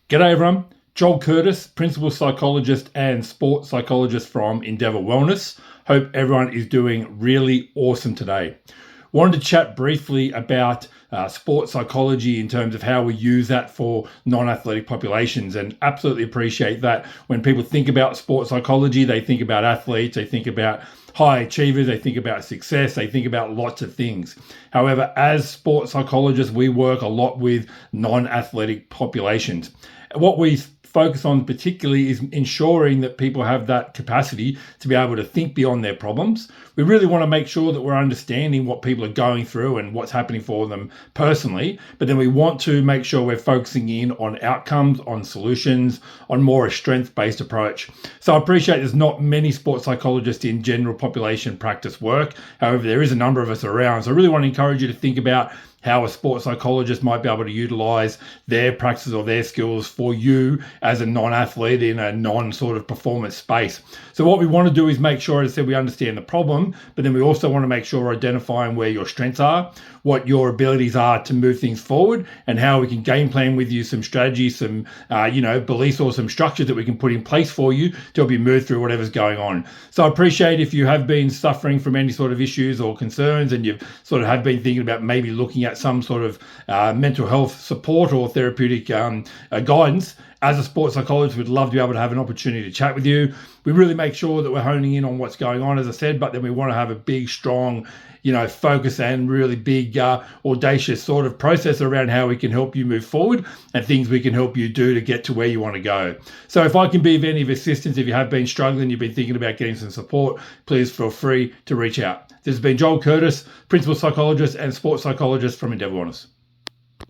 G'day everyone, Joel Curtis, Principal Psychologist and Sports Psychologist from Endeavour Wellness. Hope everyone is doing really awesome today. Wanted to chat briefly about sports psychology in terms of how we use that for non-athletic populations, and absolutely appreciate that when people think about sports psychology, they think about athletes, they think about high achievers, they think about success, they think about lots of things. However, as sports psychologists, we work a lot with non-athletic populations. What we focus on particularly is ensuring that people have that capacity to be able to think beyond their problems. We really want to make sure that we're understanding what people are going through and what's happening for them personally, but then we want to make sure we're focusing in on outcomes, on solutions, on more a strength-based approach. So I appreciate there's not many sports psychologists in general population practice work. However, there is a number of us around. So I really want to encourage you to think about how a sports psychologist might be able to utilize their practices or their skills for you as a non-athlete in a non-sort of performance space. So what we want to do is make sure, as I said, we understand the problem, but then we also want to make sure we're identifying where your strengths are, what your abilities are to move things forward, and how we can game plan with you some strategies, some beliefs or some structures that we can put in place for you to help you move through whatever's going on. So I appreciate if you have been suffering from any sort of issues or concerns and you've sort of have been thinking about maybe looking at some sort of mental health support or therapeutic guidance. As a sports psychologist, we'd love to be able to have an opportunity to chat with you. We really make sure that we're honing in on what's going on, as I said, but then we want to have a big, strong, focus and really big, audacious sort of process around how we can help you move forward and things we can help you do to get to where you want to go. So if I can be of any assistance, if you have been struggling, you've been thinking about getting some support, please feel free to reach out. This has been Joel Curtis, Principal Psychologist and Sports Psychologist from Endeavour Wellness.